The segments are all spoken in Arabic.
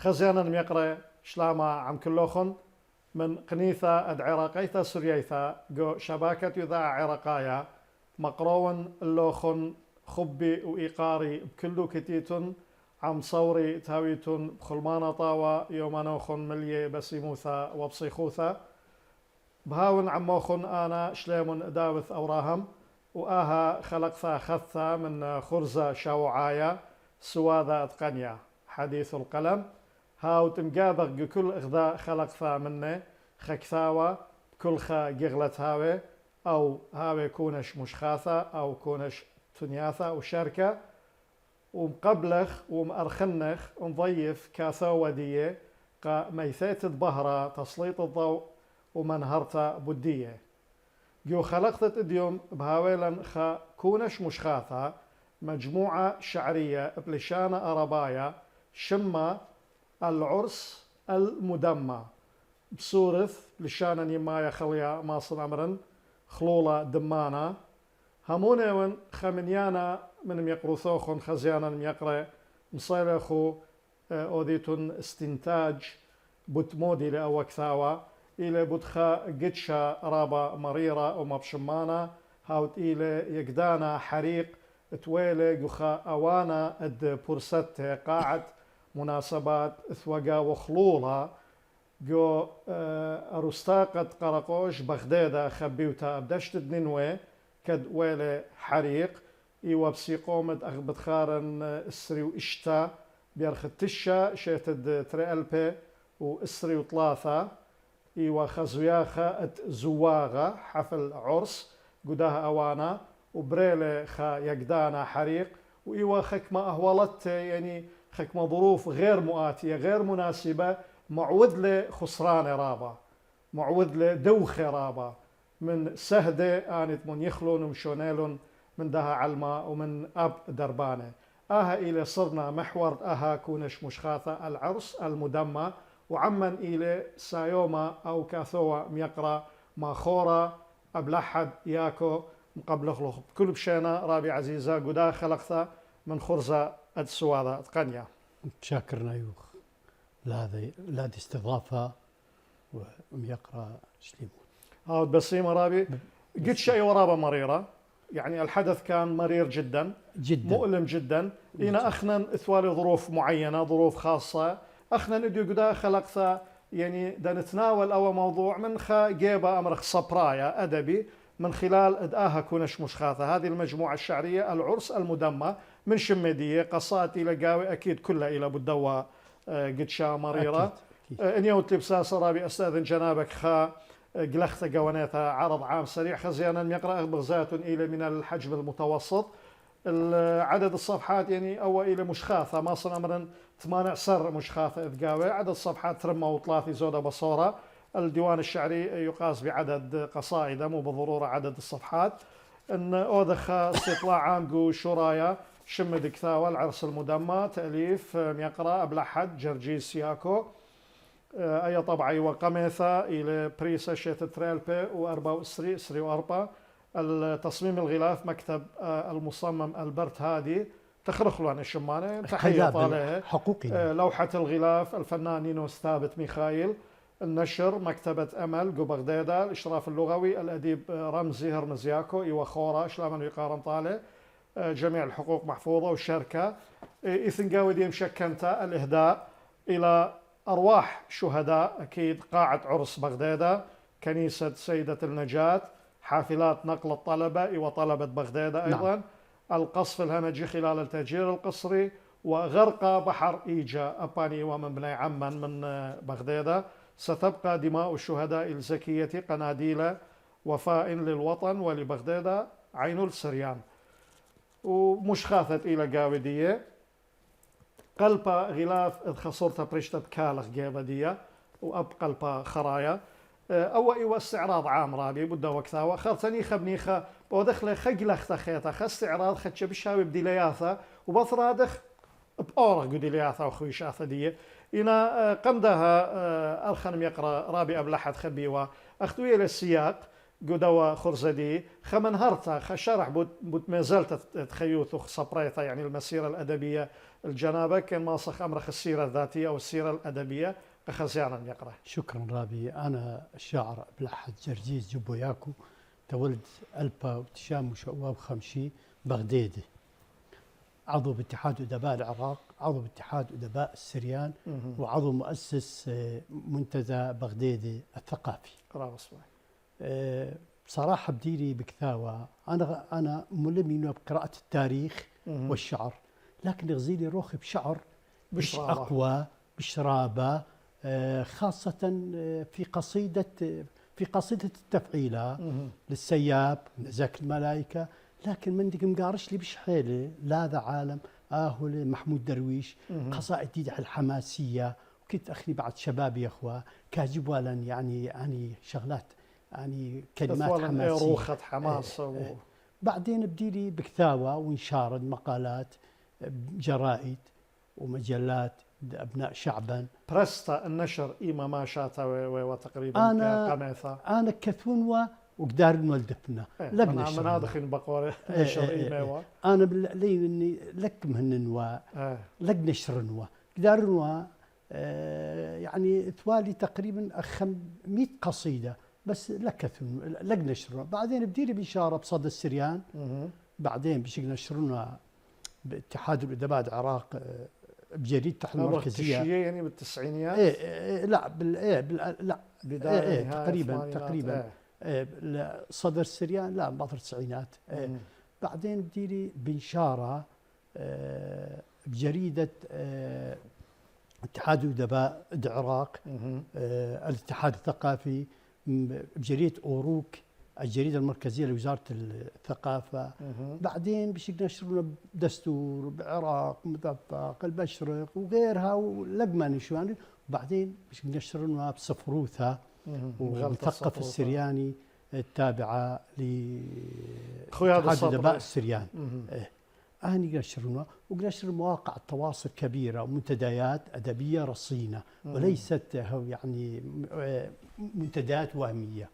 خزيانا يقرأ شلاما عم كلوخن من قنيثة أد عراقيثة سورييثة جو شباكة يذاع عراقايا مقرون اللوخن خبي وإيقاري بكلو كتيتن عم صوري تاويتن بخلمانة طاوة يومانوخن مليه بسيموثا وبصيخوثا بهاون عموخن أنا شليمن داوث أوراهم وآها خلقثا خثا من خرزة شاوعايا سواذا أتقنيا حديث القلم هاو تمقابق كل إغذاء خلقثا منه خكثاوة كل خا جغلت هاوي أو هاوي كونش مشخاثة أو كونش تنياثة وشركة ومقبلخ ومأرخنخ ومضيف كاثوة دية قا ميثات الظهرة تسليط الضوء ومنهرتا بدية جو خلقت اليوم بهاويلا خا كونش مشخاثة مجموعة شعرية بلشانة أربايا شمة العرس المدمى بصورث لشانا يمايا خليا ماصن أمرن خلولة دمانا همونيون خمنيانا من يقرثوخن خزيانا يقرأ مصيلخو أوديتون استنتاج بوتمودي لأوكثاوة إلى بوتخا قدشا رابا مريرة ومبشمانا هاوت إلى يقدانا حريق تويلي جوخا أوانا اد بورست قاعد مناسبات ثوقا وخلولة جو أرستاقة قرقوش بغدادة خبيوتا بدشت دنينوي كد ويلي حريق إيوا بسيقومد أغبت خارن إسري وإشتا بيرخ التشا شيتد تريالبي وإسري وطلاثة إيوا خزوياخا ات زواغة حفل عرس قداها أوانا وبريلي خا يقدانا حريق وإيوا خكمة أهولت يعني خكمة ظروف غير مؤاتية غير مناسبة معود له خسران رابا معود له دوخة رابا من سهدة آنت من يخلون ومشونيلون من دها علما ومن أب دربانة آها إلى صرنا محور آها كونش مشخاثة العرس المدمى وعمن إلى سايوما أو كاثوة ميقرا ماخورا أبلحد ياكو مقبل خلوخ كل بشينا رابي عزيزة قدا خلقثة من خرزة السواذة تقنيا شاكرنا يوخ لا دي استضافة وميقرا شليمون هاو بسيمة رابي قد شيء ورابة مريرة يعني الحدث كان مرير جدا مؤلم جدا إنا أخنا إثوالي ظروف معينة ظروف خاصة أخنا نديو قدا خلقثة يعني دا نتناول أو موضوع من خا جيبا أمرخ صبرايا أدبي من خلال إدآها كونش مشخاثة هذه المجموعة الشعرية العرس المدمى من شميدية قصات إلى قاوي أكيد كلها إلى بدوى قد شا مريرة إن يوت لبساس رابي أستاذن جنابك خا قلخت قوانيتها عرض عام سريع خزيانا يقرأ بغزات إلى من الحجم المتوسط عدد الصفحات يعني أو إلى مشخاثة ما صنع أمرا 8 سر مشخاثة إذقاوي عدد الصفحات ترمى وثلاثي زودة بصورة الديوان الشعري يقاس بعدد قصائد مو بالضرورة عدد الصفحات إن أوذخ استطلاع عام شرايا شمد كثاوى العرس المدمى تأليف يقرأ أبلحد جرجيس سياكو أي طبعي وقميثة إلى بريسة شيت تريلبي وأربا وإسري إسري وأربا التصميم الغلاف مكتب المصمم البرت هادي تخرخلو عن الشمانة تحية طالعه حقوقي لوحة الغلاف الفنان نينوس ثابت ميخائيل النشر مكتبة أمل جو بغدادة الإشراف اللغوي الأديب رمزي هرمزياكو إيوا خورا شلامن يقارن طالع جميع الحقوق محفوظة والشركة إثن قاودي مشكنتا الإهداء إلى أرواح شهداء أكيد قاعة عرس بغدادة كنيسة سيدة النجاة حافلات نقل الطلبة وطلبة بغدادة أيضا القصف الهمجي خلال التهجير القسري وغرق بحر إيجا أباني ومن بني عمان من بغدادة ستبقى دماء الشهداء الزكية قناديل وفاء للوطن ولبغدادة عين السريان ومشخاثة إلى قاودية قلبا غلاف خصورتا بريشتا بكالخ جيبدية وأب قلبا خرايا أو إيوا استعراض عام رابي بدا وكثاوة خرتني خبنيخة ودخل خجلخ تخيطة خاستعراض خدش بشاوي بديلياثة وبثرادخ بأورق بديلياثة وخويشاثة دي إنا قمدها أرخنم يقرأ رابي أبلحد خبيوة أخذوية للسياق قدوة خرزدي خمن هرتا خشرح بوت ما زالت تخيوث وصبريتا يعني المسيرة الأدبية الجنابة كان ماسخ أمرخ السيرة الذاتية أو السيرة الأدبية خزيانا يقرأ. شكرا رابي. أنا الشاعر بالأحد جرجيز جبو ياكو تولد 1955 بغدادي، عضو باتحاد أدباء العراق، عضو باتحاد أدباء السريان، وعضو مؤسس منتدى بغدادي الثقافي. بصراحة بديري بكثاوة أنا ملم بقراءة التاريخ والشعر، لكن غزيلي روخي بشعر مش أقوى بشرابة، خاصة في قصيدة التفعيلة للسياب نزاك الملائكة، لكن من ديك مقارش لي بشحيلة لا ذا عالم آهل محمود درويش، قصائد ديدح الحماسية، وكنت أخني بعد شباب يا أخوة كاجبوالا يعني شغلات يعني كلمات حماسية روخة حماس. بعدين بديلي بكثاوة وانشارد مقالات جرائد ومجلات أبناء شعبا برستا النشر إيما ما شاتا وتقريبا كقناثة أنا كثونوا وقدار نولدفنا من هذا خين بقورة نشر إيما أنا بالليل لك مهننوا لك نشرنوا قدارنوا يعني ثوالي تقريبا 100 قصيدة بس لك نشرنوا. بعدين بديلي بإشارة بصدى السريان، بعدين بشكل نشرنا باتحاد الأدباء العراق بجريدة المركزية يعني بالتسعينيات. لا لا بداية تقريبا صدر السريان لا بعد التسعينات. بعدين بديلي بنشارة بجريدة اتحاد الأدباء العراق، الاتحاد الثقافي، بجريدة أوروك الجريدة المركزية لوزارة الثقافة. بعدين بشكل نشرنا بدستور بعراق مدفق المشرق وغيرها ولقمة نشوان. وبعدين بشكل نشرنا بصفروثة ومثقف السرياني التابعة لاتحاد الأدباء السريان. أنا نشرنا ونشر مواقع التواصل كبيرة ومنتديات أدبية رصينة وليست يعني منتديات وهمية.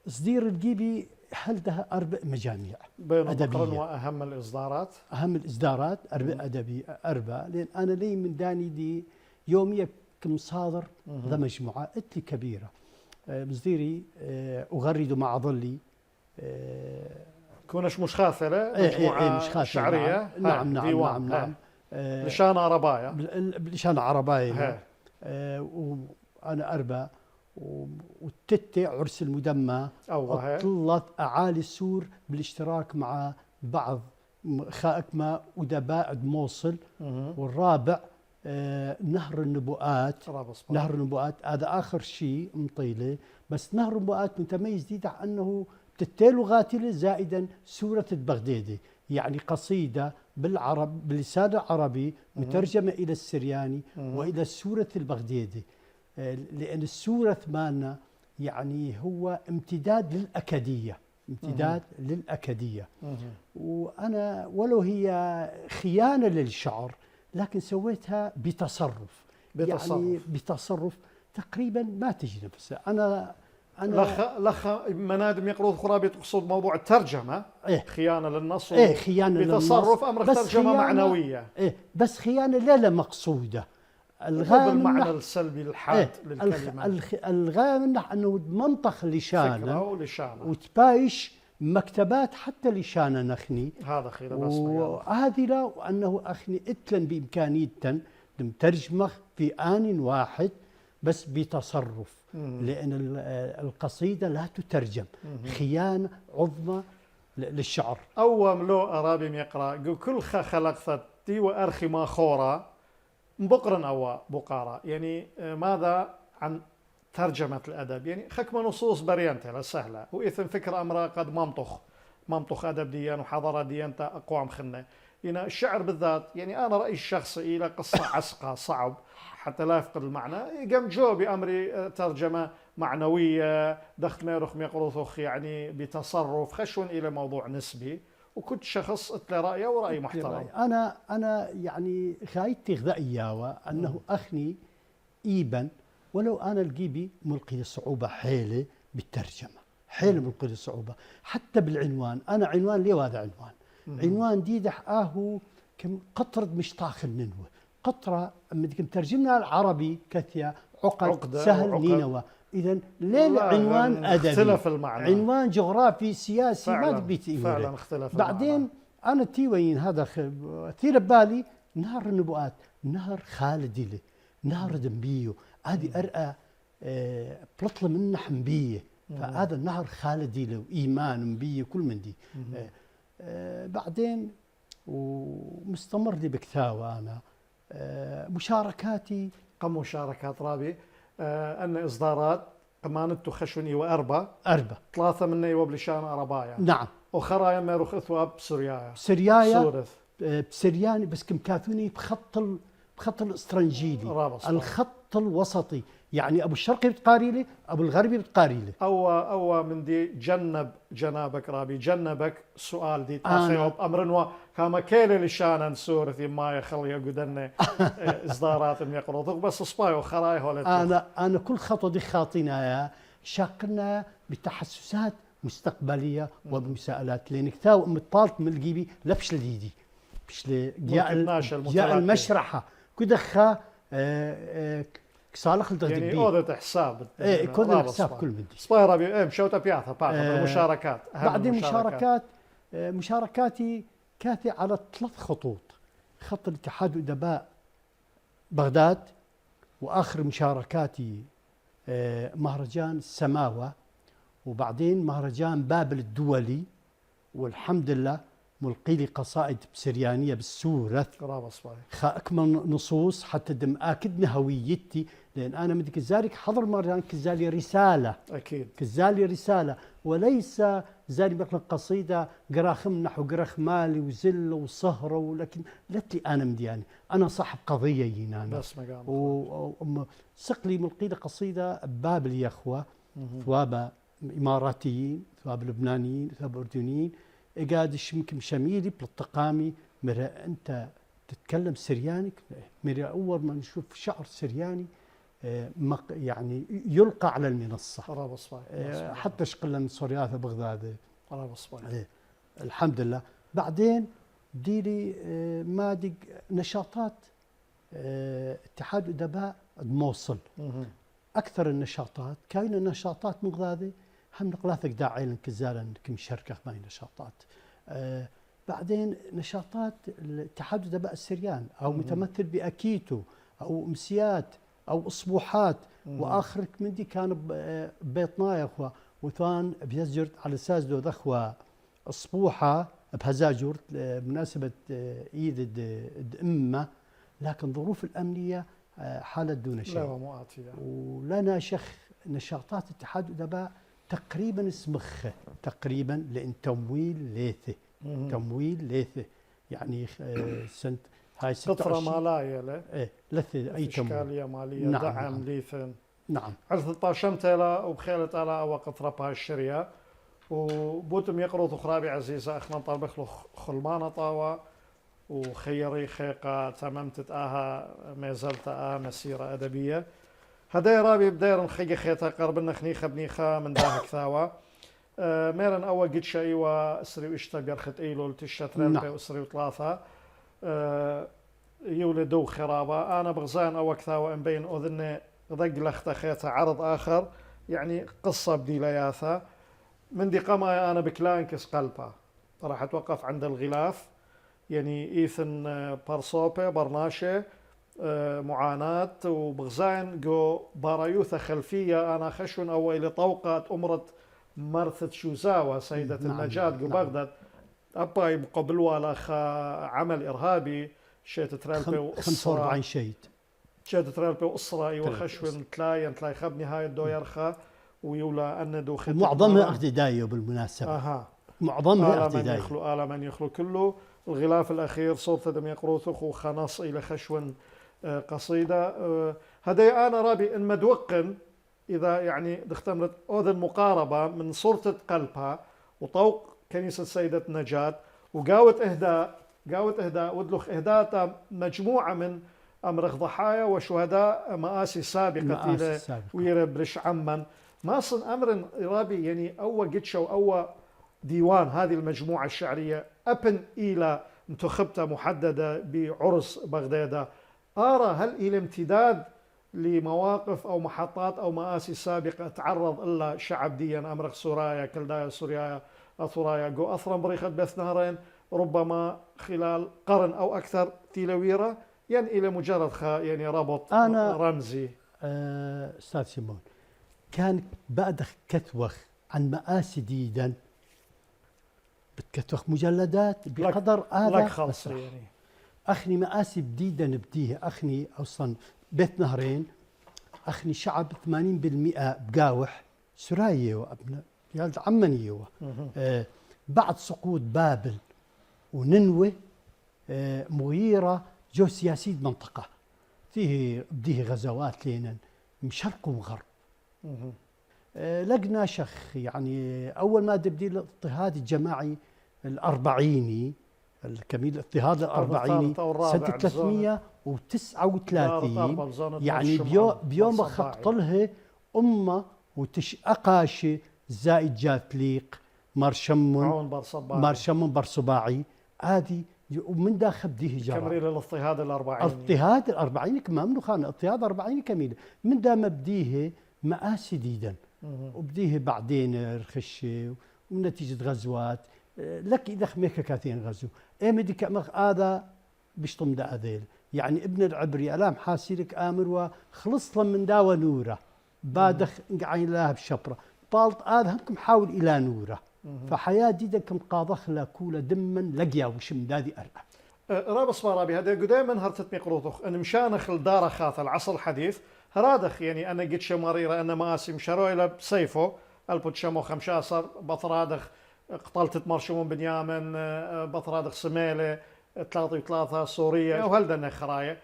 صدير الجيبي هل ده 4 مجاميع أدبية وأهم الإصدارات؟ أهم الإصدارات 4 أدبية 4، لأن أنا لي من داني دي يومية كم صادر ذا مجموعة إتلي كبيرة. صديري أغرد مع ظلي كونش مش خاثرة مجموعة شعرية. نعم لشان عربايا لشان عربايا وأنا 4 والتتة عرس المدمى وطلت أعالي السور بالاشتراك مع بعض خائكمة أدباء موصل. والرابع نهر النبوءات. نهر النبوءات هذا آخر شيء مطيلة، بس نهر النبوءات متميز جدا أنه بتتيل غاتلة زائدا سورة البغدادي، يعني قصيدة باللسان العربي مترجمة إلى السرياني وإلى سورة البغدادي، لأن السورة مالنا يعني هو امتداد للأكدية، امتداد للأكدية. وأنا ولو هي خيانة للشعر لكن سويتها بتصرف. يعني بتصرف تقريبا ما تجي نفسها. أنا لخ منادم يقرض خرابي تقصد موضوع الترجمة. خيانة للنص. خيانة بتصرف أمر ترجمة معنوية. بس خيانة لا مقصودة. الغاية بالمعنى السلبي الحاد للكلمة. الغاية منه أنه منطق لشانة ولشانة وتبايش مكتبات حتى لشانة نخني هذا خير. وهذه لا وأنه أخني إتلن بإمكانية ترجمة في آن واحد بس بتصرف، لأن القصيدة لا تترجم. خيانة عظمى للشعر. أول لو أرابي يقرأ كل خلقت تي وأرخي ما خورا بقرن أو بقارة، يعني ماذا عن ترجمة الأدب؟ يعني خكمة نصوص بريانتها سهلة وإثن فكرة أمرا قد ممطخ أدب ديان وحضارة ديانتا أقوام خنة. يعني الشعر بالذات يعني أنا رأيي الشخصي إلى قصة عسقة صعب حتى لا يفقد المعنى. قام جو بأمري ترجمة معنوية دخت ما يرخم يقرثخ يعني بتصرف خشون إلى موضوع نسبي، وكنت شخص اتلى رأيه ورأي محترم. أنا يعني خايتي غذائية أنه أخني إيبا ولو أنا الجيبي ملقي للصعوبة حيلة بالترجمة، حيلة ملقي للصعوبة حتى بالعنوان. أنا عنوان ليه هذا عنوان؟ عنوان ديدح كم قطرة مشطاخ الننوة، قطرة أما بدك مترجمنا العربي كثيا عقد سهل نينوى. إذا ليه عنوان أدبي؟ اختلف المعنى. عنوان جغرافي سياسي ما بيتي فعلا اختلف بعدين المعنى. أنا تيوين هذا كثير ببالي نهر النبوءات، نهر خالد إلي، نهر دنبيو، هذه أرقى بلطلة من حنبية، فهذا النهر خالد إلي وإيمان بيه كل من دي. بعدين ومستمر لي بكثاوة أنا مشاركاتي قم مشاركات رابي أن إصدارات قمانتو خشوني وأربع 3 مني وبلشان أربايا. نعم. وخرايا ما يروخ إثواب سوريايا سوريايا بسرياني بس كم كاتوني بخط الإسطرنجيلي، الخط الوسطي، يعني أبو الشرقي بتقاري لي، أبو الغربي بتقاري لي. أو من دي جنب جنابك رابي جنبك سؤال دي تاخيوب أمرنوا كما كيلي لشانا سورثي ما يخلي يقدن إصدارات يقرضوك بس صبايو خراي هولت. أنا كل خطوة دي خاطينا شاقنا بتحسسات مستقبلية وبمساءلات، لأن كتاو مطالت من الجيبي لبش لديدي بش جاء المشرحة كدخا صالح الدغدبي يعني أوضة حساب كل حساب كل بدي صبايا ربي مشوتا بياثا المشاركات. بعدين مشاركاتي كاتي على 3 خطوط: خط الاتحاد وأدباء بغداد، وآخر مشاركاتي مهرجان السماوة، وبعدين مهرجان بابل الدولي، والحمد لله ملقي لي قصائد بسريانية بالسورة أكمل نصوص حتى دم أكدنا هويتي، لأن أنا من كذلك حضر مهرجان كذالي رسالة، أكيد كذالي رسالة، وليس زالي مثل قصيدة قراخ منح وقراخ مالي وزل وصهرة، ولكن لتلي أنا مدياني أنا صاحب قضية ينانا سقلي ملقي لي قصيدة بابل يا أخوة، ثواب إماراتيين، ثواب لبنانيين، ثواب أردنيين، قادش يمكن شميلي بالتقامي مرة أنت تتكلم سرياني، مرة أول ما نشوف شعر سرياني يعني يلقى على المنصة حتى شقلنا من سورياث بغداد الحمد لله. بعدين ديري مادق نشاطات اتحاد أدباء موصل، أكثر النشاطات كاين نشاطات مغذاذة هم نقلاثك داعي لنكزالا كم شركة ماي نشاطات. بعدين نشاطات الاتحاد أدباء السريان أو متمثل بأكيتو أو أمسيات أو أصبوحات، وآخر من دي كان بيطناي أخوة وثان بيزجرت على أساس دو ذخوة أصبوحة بهزاجرت بمناسبة عيد الأمة، لكن ظروف الأمنية حالة دون شيء. ولنا شيخ نشاطات اتحاد أدباء تقريبا اسمخه تقريبا لأن تمويل ليثه يعني سنة هاي 26 قطرة مالية لثه أي إشكالية مالية. نعم دعم ليثن نعم على 13 تلا وبخيلة على وقطرة باي الشريعة وبوتم يقروا خرابي عزيزة أخنا طالبخ له خلمانة طاوة وخيري خيقة تممت آها ما زلت مسيرة أدبية. هدايا رابي بداير نخيق خيطة قربنا خنيخة بنيخة من داها كثاوة ميرن أول قد شيء وأسري وإشتا بيرخت إيلول تشترين بأسري وثلاثة يولدوا خرابة. أنا بغزان أول كثاوة إن بين أذني ضق لخت خيطة عرض آخر يعني قصة بدي لياثة من دي قما أنا بكلانكس قلبها راح أتوقف عند الغلاف يعني إيثن بارصوبة برناشة معاناة وبغزاين جو بارايوثة خلفية أنا خشون أولي طوقات أمرة مرثة شوزاوة سيدة النجاة جو بغداد أباي مقبل ولا عمل إرهابي شيت ترالبي وأسرة 45 شهيد شيت ترالبي وأسرة وخشون تلاي خب نهاية دو يرخى ويولا أن دو خدمة معظمها اغتدائية بالمناسبة معظمها اغتدائية آل من يخلو كله. الغلاف الأخير صوت دم يقروثخ وخنص إلى خشون قصيدة هذا أنا رابي إن مدوقن إذا يعني دختمرت أذن مقاربة من صورة قلبها وطوق كنيسة سيدة نجاة وقاوت إهداء ودلخ إهداء مجموعة من أمرخ ضحايا وشهداء مآسي سابقة إلى ويرى برش عمن ما صن أمر رابي يعني أو قدشة أو ديوان هذه المجموعة الشعرية أبن إلى انتخبتها محددة بعرس بغداد أرى هل إلى امتداد لمواقف أو محطات أو مآسي سابقة تعرض إلا شعب ديا أمرخ سورايا كلدايا سوريا أثرايا جو أثرا بريخة بث نهرين ربما خلال قرن أو أكثر تيلويرة يعني إلى مجرد يعني ربط أنا رمزي. أستاذ سيمون كان بعد كتوخ عن مآسي ديدا بتكتوخ مجلدات بقدر هذا لك خلص يعني أخني مآسي بديدا بديه أخني أصلا بيت نهرين أخني شعب 80% بقاوح سرايا وابن يا عمني بعد سقوط بابل وننوى مغيرة جو سياسي منطقة فيه بديه غزوات لينا من شرق وغرب. لقنا شخ يعني أول ما بدي الاضطهاد الجماعي الأربعيني الكميل الاضطهاد الأربعيني سنة 339 يعني بيوم خط لها أمة وتشقاشة زائد جاتليق مارشمون برصباعي هذه ومن داخل بديه جرى كمريل الاضطهاد الأربعيني اضطهاد الأربعيني كمان منو خان اضطهاد أربعيني كميل من دا مبديه مآسي ديدا وبديه بعدين رخشة ونتيجة غزوات لك إذا خميك كاثين غزو مدي كأمخ هذا بيشطم دا أذيل يعني ابن العبري ألام حاسيرك آمر وخلص من دا ونوره بادخ قاعين لها بشبرة بالط هذا همكم حاول إلى نوره فحياة ديدا كم قاضخ لا كولا دما لقيا وشم دادي أرقى رابص رابي هذا قداما هرتت مقروطخ أن مشانخ الدار خاث العصر الحديث هرادخ يعني أنا قد شماريرة أنا ماسي مشارو إلى بسيفو البوت شمو 15 بطرادخ قتلت مرشمون بنيامن بطرادخ سميلة 3 سورية وهلدنا خرايا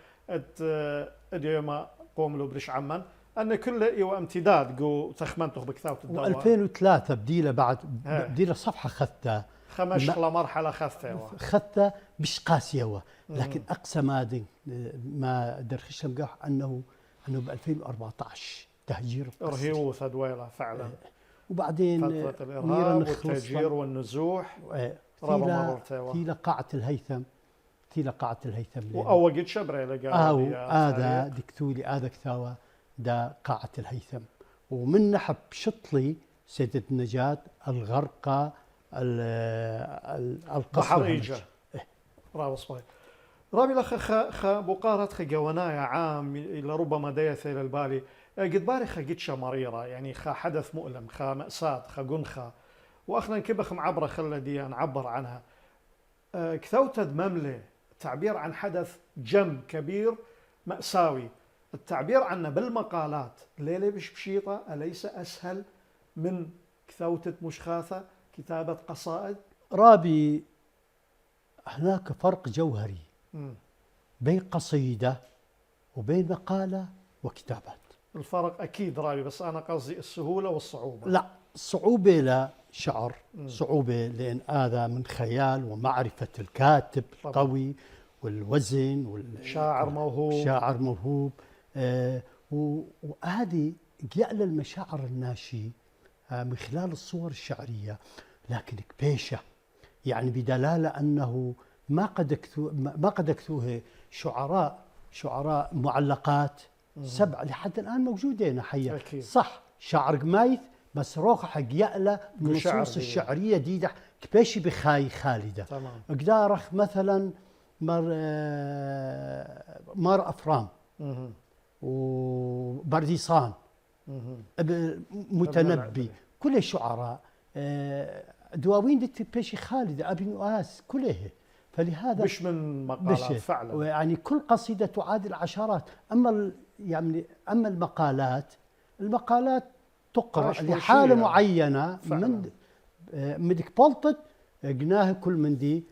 اليوم قوم له بريش عمان أن كله يو امتداد جو تخمنته بكثاوة الدواء 2003 بديله بعد بديله صفحة خذتها خمش مرحلة خذتها مش قاسية لكن أقصى ما درخش مقاح أنه ب 2014 تهجير رهيو ثدويلة فعلا وبعدين فترة الإرهاب والتهجير والنزوح في قاعة الهيثم وأوجد شبري لقى هذا دكتولي هذا كثاوة دا قاعة الهيثم ومن نحب شطلي سيدة النجاة الغرقة بحر إيجا رابص باي رابي لخ بقارة خجونايا عام إلى ربما ديث إلى البالي قد باري قد شمريرة يعني حدث مؤلم مأساة جنخة وأخنا كبخ معبرة خلدي نعبر عنها كثوتد مملة تعبير عن حدث جم كبير مأساوي التعبير عنه بالمقالات ليلة بشيطة أليس أسهل من كثوتة مشخاثة كتابة قصائد؟ رابي هناك فرق جوهري بين قصيدة وبين مقالة وكتابات. الفرق أكيد رابي بس أنا قصدي السهولة والصعوبة. لا الصعوبة لا شعر صعوبة لأن هذا من خيال ومعرفة الكاتب القوي والوزن والشاعر موهوب وهذه يعلى المشاعر الناشئة من خلال الصور الشعرية لكن كبيشة يعني بدلالة أنه ما قد أكتوه شعراء معلقات 7 لحد الآن موجودين حية صح شعر قمايث بس روح حق يعلى النصوص الشعرية دي كبيشي بخاي خالدة قدارخ مثلا مار أفرام وبرديصان متنبي كل الشعراء دواوين دي بيشي خالدة أبي نؤاس كله فلهذا مش من مقالات فعلا يعني كل قصيدة تعادل عشرات أما المقالات تقرأ لحالة معينة من مدك بلطت قناه كل من دي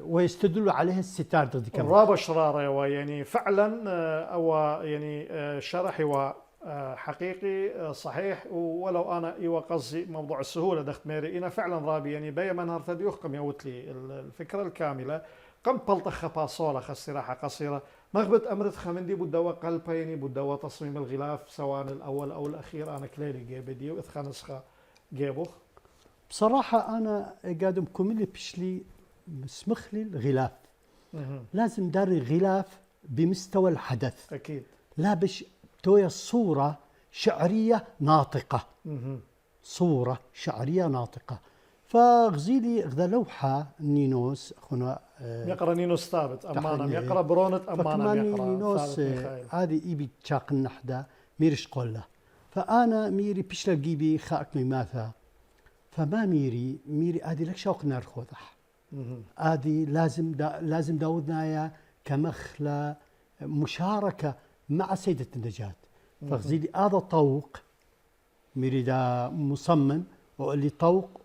ويستدل عليها الستار ضد كمان الرابع شرارة يعني فعلا أو يعني شرحي حقيقي صحيح ولو أنا قصدي موضوع السهولة دخت ميري أنا فعلا رابي يعني بيا من هرتدي يحكم يوتلي الفكرة الكاملة قم بلطخ باصولة استراحة قصيرة مغبت أمرت خمندي بدوا قلبيني بدوا تصميم الغلاف سواء الأول أو الأخير أنا كليلي جيبدي وإذ نسخة جيبوخ. بصراحة أنا قادم كوميلي بشلي مسمخ لي الغلاف. لازم داري غلاف بمستوى الحدث. أكيد. لا بش تويا صورة شعرية ناطقة. صورة شعرية ناطقة. فغزيلي غذا لوحة نينوس أخونا يقرأ نينوس ثابت أمانة يقرأ برونة أمانة يقرأ نينوس هذه إيبي تشاق النحدة ميرش قولة. فأنا ميري بشلا جيبي خاك مماثا. فما ميري هذه لك شوق نار خوضح. هذه لازم داودنايا كمخلة مشاركة مع سيدة النجاة. فغزيلي هذا طوق ميري دا مصمم وقال طوق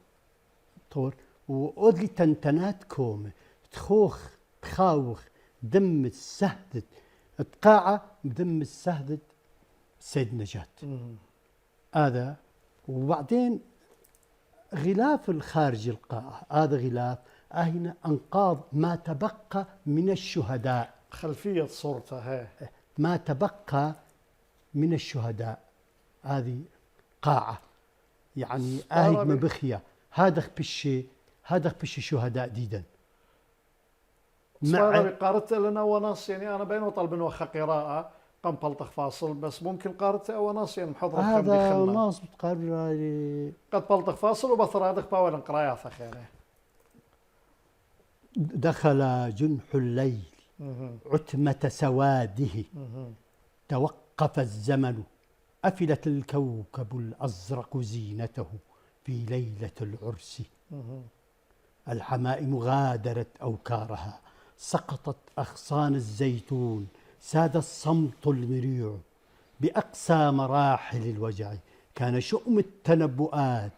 طور وقال لي تنتنات كومة تخوخ تخاوخ دم السهدت تقاعة بدم السهدت سيد النجاة. هذا وبعدين غلاف الخارج القاعة هذا غلاف هنا أنقاض ما تبقى من الشهداء. خلفية صورته هاي ما تبقى من الشهداء. هذه قاعة يعني آهد مبخية هذا بشي شهداء ديدا. مع قارت لنا ونص يعني أنا بين وطلب وخ قراءة قم بلطخ فاصل بس ممكن قارت ونص يعني محضرة هذا ونص بتقرر قد بلطخ فاصل وبثر هذا باول قرايات أخيرا. دخل جنح الليل عتمة سواده توقف الزمن أفلت الكوكب الأزرق زينته في ليلة العرس. الحمائم غادرت أوكارها سقطت أغصان الزيتون ساد الصمت المريع بأقسى مراحل الوجع. كان شؤم التنبؤات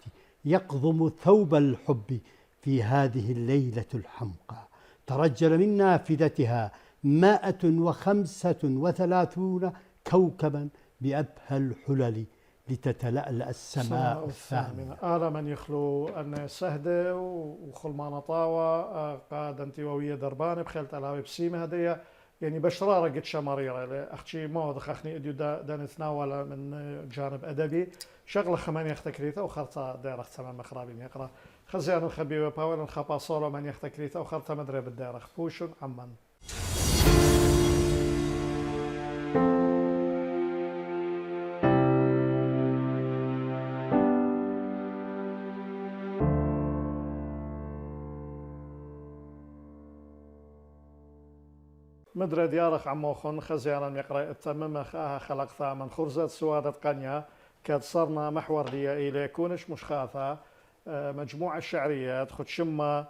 يقضم ثوب الحب في هذه الليلة الحمقى. ترجل من نافذتها 135 كوكبا بأبهى الحلل لتتلألأ السماء الثامنة. أنا من يخلو أن سهدة وخلمان طاوة قاد أنت ووية دربان بخيل تلاوي بسيمة هدية يعني بشرارة قد شماريرة أختي ما دخخني أديو دا نتناول من جانب أدبي شغلة خمان يختكريته وخرطة دايرة تمام مخرابين يقرأ خزيان الخبي وباول الخبا صورة من يختكريته وخرطة مدري بالدايرة خفوش عمان. مدري ديارخ عموخن خزيانا يقرأ التمم خاها خلق ثامن خرزة سوادة قنيا كاد صرنا محور لي إلي كونش مش خاثة مجموعة شعريات خد شمة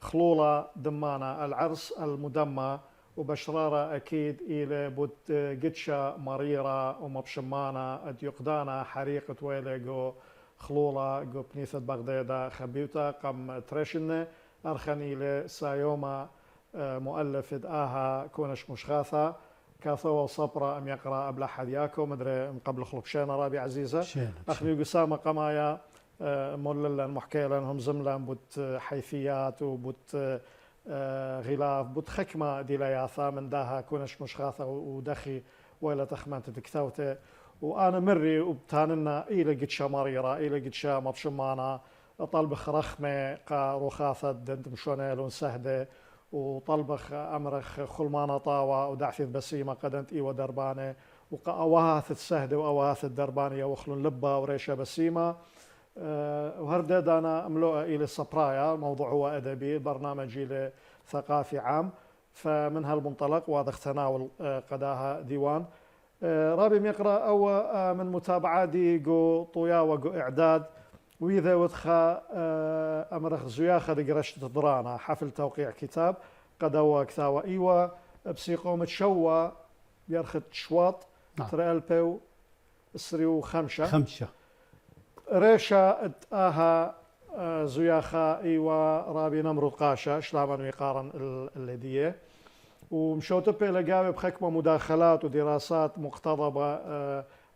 خلولة دمانة العرس المدمى وبشرارة أكيد إلي بوت قدشة مريرة ومبشمانة أديقدانا حريقة ويلي جو خلولة جو بنيثة بغدادة خبيوتا قم ترشنة أرخن إلي سايوما مؤلف دآها كونش مشخاثة كاثو صبرة أم يقرأ أبلا حدياكو مدري من قبل خلق شينا رابي عزيزة أخلي قسامة قمايا موللا محكيلا هم زملا بوت حيثيات وبوت غلاف بوت خكمة ديلياثا من داها كونش مشخاثة ودخي ويلا تخمان تدكتوته وأنا مري وبتاننا إلى قد شماريرة إلى قد مبشمانا طلبخ رخمة قا رخاثة دند مشونيل ونسهدة وطلبخ أمرخ خلمانة طاوة ودعثي بسيمة قدنت إيوة دربانة وأواث السهدة وأواث الدربانية وخلون لبة وريشة بسيمة وهردد أنا أملوء إلى الصبرايا موضوع هو أدبي برنامج إلى ثقافي عام فمن هالمنطلق واضح تناول قداها ديوان رابي يقرأ أو من متابعة دي جو طويا وجو إعداد وإذا ودخا أمرخ زياخة دقرشت درانا حفل توقيع كتاب قدوا كتاوى إيوة بسيقوم تشوى يرخد شواط ترى البيو سريو خمشة ريشة اتآها زياخة إيوة رابي نمرض قاشة شلاما ويقارن الهدية ومشوتبه لقاوي بحكمة مداخلات ودراسات مقتضبة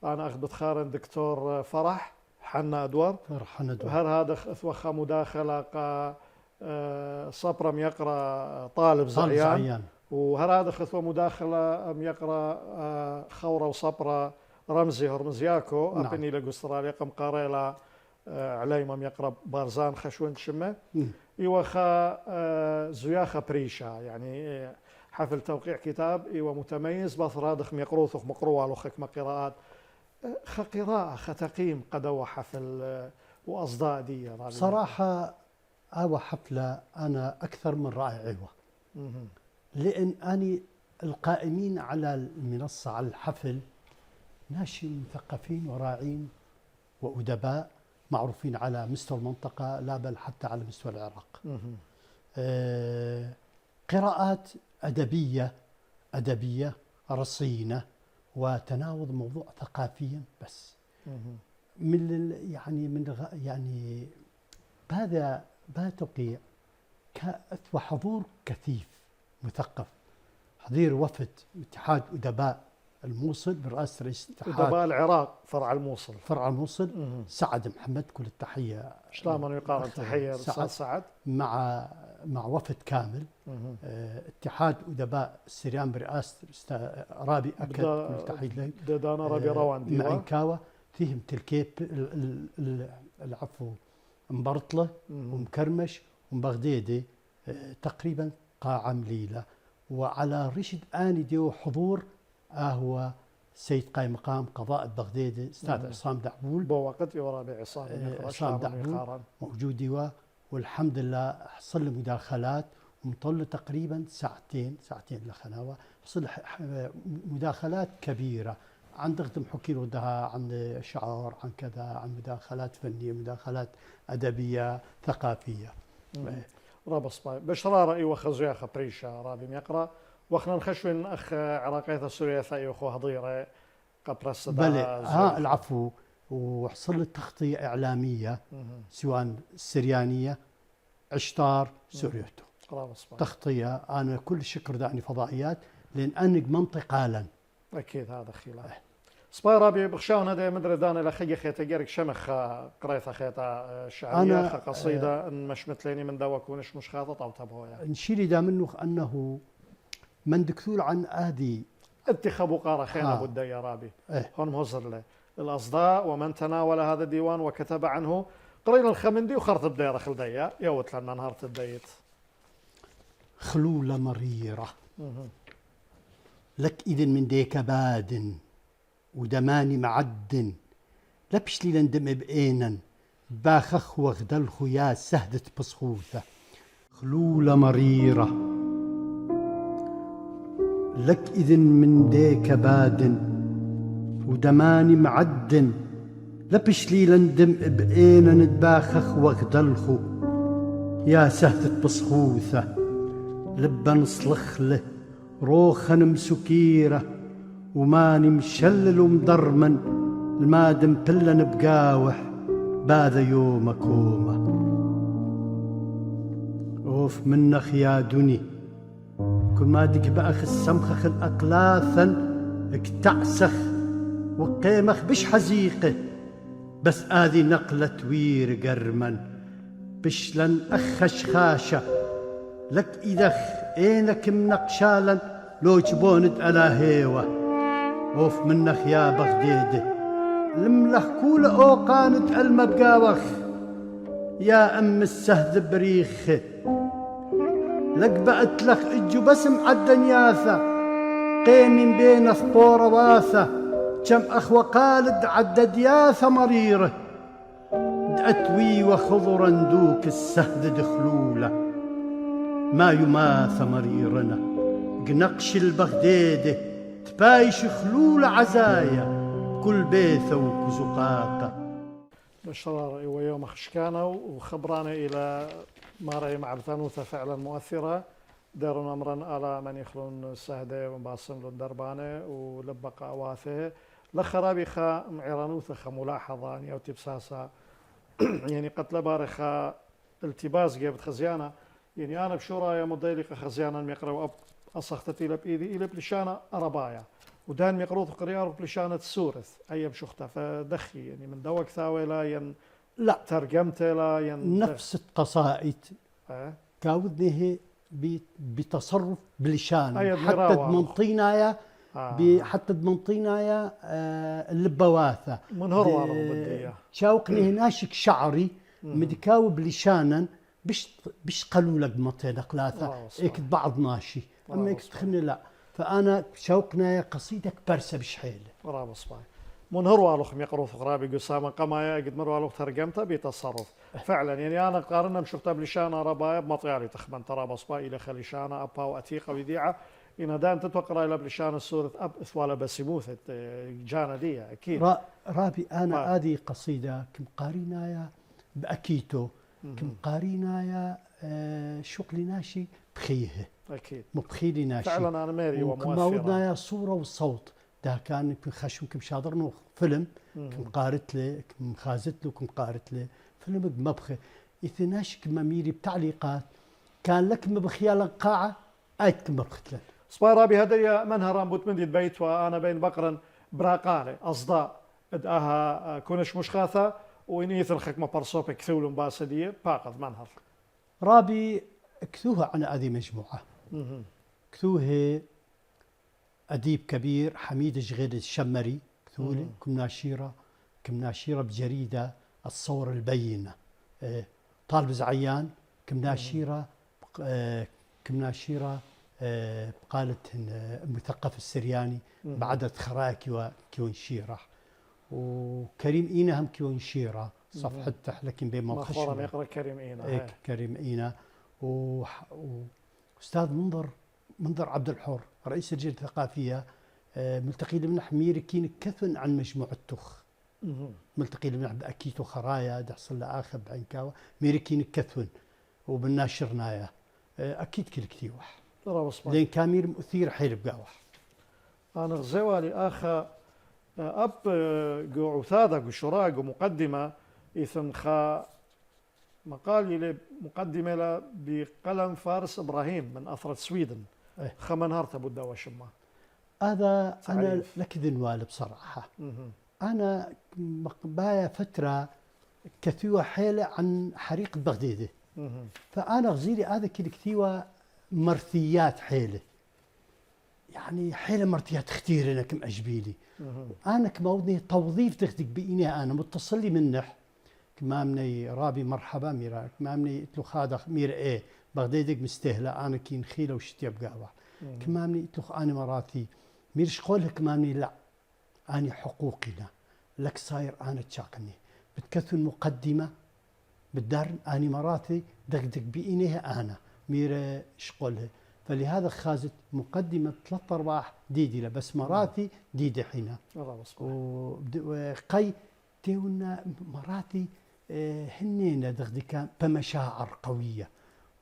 أنا أخذ بتخارن دكتور فرح حنا أدوار هر هذا أثوخا مداخلة صبرم يقرأ طالب زعيان وهذا خطوة مداخلة أم يقرأ خورة وصبرة رمزي هرمزياكو نعم. أبني لأستراليا قم قاريلا عليم أم يقرأ بارزان خشون شمة إيوخا زياخة بريشة يعني حفل توقيع كتاب إيوه متميز بثرادخ يقروثخ مقروة لخك مقراءات خقراءة ختقيم قدوة حفل وأصداء دي صراحة هو حفلة أنا أكثر من رائعة لأن أنا القائمين على المنصة على الحفل ناشئين مثقفين وراعين وأدباء معروفين على مستوى المنطقة لا بل حتى على مستوى العراق. قراءات أدبية رصينة وتناول موضوع ثقافيا بس من يعني هذا توقيع وحضور كثيف مثقف، حضير وفد اتحاد أدباء الموصل برئاسة رئيس الاتحاد أدباء العراق فرع الموصل سعد محمد، كل التحية شلون يقارن تحية سعد مع وفد كامل. اتحاد أدباء السريان برئاسة رابي أكد، كل تحية له دانا رابي روان ديوا معنكاوة فيهم تلكيب العفو مبرطلة ومكرمش ومبغديدي تقريبا قاعة مليلة، وعلى رشد آني ديو حضور هو سيد قايم مقام قضاء بغديدي أستاذ عصام دعبول بو وقت ورابي عصام دعبول موجود ديوا، والحمد لله حصل له مداخلات ومطل تقريبا ساعتين لخناوة، حصل مداخلات كبيرة عن ضغط حكي ردها عن شعار عن كذا، عن مداخلات فنية، مداخلات أدبية ثقافية. رابص باي بشرارة إيوه خزويا خبريشة رابي يقرأ وخنا نخشوين أخ عراقية سوريا ثايو خو هضيرة قبرس بلى العفو، وحصل لي تغطية إعلامية سواء سريانية عشتار سوريوتو تغطية. أنا كل شكر دعني فضائيات لأن أنق منطقة لن أكيد هذا خلاف سباي رابي بخشاون هذا مدري دانا لخي خيتا جارك شمخ قريثة خيتا شعرية قصيدة مش مثليني من دواكونش مش خاطط أو تبهويا نشيلي دا منه أنه من دكتور عن آدي اتخابوا قارة خينا بدا يا رابي هون مهزر له الأصداء ومن تناول هذا الديوان وكتب عنه قرينا الخمندي وخرط بدير خلديا يوت لنا نهارة الديت خلولة مريرة لك إذن من ديك باد ودماني معدن لبش لي لندم بأينا باخخ وغدلخ يا سهدة بصخوثة خلولة مريرة لك إذن من ديك باد ودماني معدن لبش لي لندم بأينا نتباخخ وغدلخ يا سهدة بصخوثة لبا نصلخ له روخا مسكيرة وماني مشلل ومضرمن المادم بلن بقاوح باذا يوم كومة اوف منخ يا دني كل ما دق بأخ السمخخ الأقلاثا اكتعسخ وقيمخ بش حزيقه بس آذي نقلة وير قرمن بشلن أخش خاشة لك إذخ إينك منقشالا لو جبوند ألا هيوة اوف منخ يا بغديده الملخ كول أوقاند المبقاوخ يا أم السهد بريخ لك بقت لخ إجو بسم عالدنياثة قيم بين ثبورة واثة كم أخوة قالد عالددياثة مريرة دأتوي وخضرا دوك السهد دخلولة ما يماث مريرنا قنقش البغديده تبايش خلولة عزايا كل بيثة وكزقاقة بشرار ويوم خشكانا وخبرانا إلى ما رأي مع الفانوثة فعلا مؤثرة دارون أمرا على من يخلون السهدة ومباصم للدربانة ولبقى أواثه لخرابي خا معيرانوثة خا ملاحظة يعني أو تبساسة يعني قتل بارخة التباس جابت خزيانة يعني أنا بشورا يا مضيلق خزيانا ميقرأ أصختتي لبإيدي إلى بلشانة أربايا ودان ميقروض قريار بلشانة السورث أيام شختها فدخي يعني من دوك ثاوي لا ترجمت لا نفس القصائد كاودني هي بتصرف بلشان أي حتى مراوة. دمنطينايا حتى دمنطينايا اللبواثة منهر وارو بدي إياه شاوقني هناشك شعري مدكاو بلشانا بش قالوا لك دمنطينا قلاثة إيك بعض ماشي أما إيك تخني لا. فأنا شوقنا قصيدك برسة بشحيل رابع صباي منهر والوخ يقروا فقرابي قسامة قمايا قد مر والوخ ترجمتها بتصرف فعلا يعني أنا قارنا مشوقتها بلشانة ربايا بمطيالي تخمن ترى بصباي إلى خليشانة أبا وأتيقة وديعة إن دان تتوقع إلى بلشانة سورة أب إثوالة بسيموثة جانا دي أكيد رابي أنا هذه قصيدة كم قارينايا بأكيتو كم قارينايا شغلي ناشي بخيه أكيد مبخيلي ناشي فعلا أنا ماري وكما ودنا يا صورة والصوت ده كان كم خشم كم شاطرنو فيلم كم قارت له كم خازت له كم قارت له فيلم بمبخي إثناش كم ميري بتعليقات كان لك مبخيال القاعة أيت كم مبختلن صبارابي هدايا منهران بوت مندي بيت وأنا بين بقرا براقالي أصداء اداها كونش مشخاثة وإنيث الخكمة برصوبة كثول باسدية باقض منهر رابي كثوها عن هذه مجموعة كثوه أديب كبير حميد جغيد الشمري كثولي كم ناشيرة بجريدة الصور البينة طالب زعيان كم ناشيرة قالت المثقف السرياني بعدد خراكي وكيون شيرة وكريم إينا هم كيون شيرة صفحة لكن بين مخشوة يقرأ كريم إينا كريم إينا وأستاذ منظر عبد الحر رئيس اللجنة الثقافية ملتقي لمنح ميركين كثن عن مجموعة تخ ملتقي لمنح بأكيتو خرايا دحصل لآخر بعينكاوة ميركين كثن وبالناشرنايا أكيد كل كتيوح لين كامير مثير حيل بقاوح أنا غزوالي آخا أب قعثاذا قشراق ومقدمة إثن خا مقالي مقدمة بقلم فارس إبراهيم من أثرة سويدن خمن هارت أبو الدواء شما هذا أنا لك ذنوال بصراحة أنا بايا فترة كثيوة حيلة عن حريق بغدادة فأنا غزيري هذا كل كثيوة مرثيات حيلة يعني حيلة مرثيات كثير أنا كم أجبيلي أنا كمودني توظيف تخدك بإني أنا متصل لي منح كمامني رابي مرحبا ميرا كمامني اتلو خادخ مير ايه بغدادك مستهلة أنا كين خيلة وشتيا بقاوة كمامني اتلو أنا مراتي ميرش قولها كمامني لا أنا حقوقنا لك صاير أنا تشاقني بتكثن مقدمة بالدار أنا مراتي دقدق بإنيها أنا ميرا شقولها فلهذا خازت مقدمة 3 أرباح ديدي بس مراتي ديدي حينا وقي تيونا مراتي هنينا دغدكا بمشاعر قوية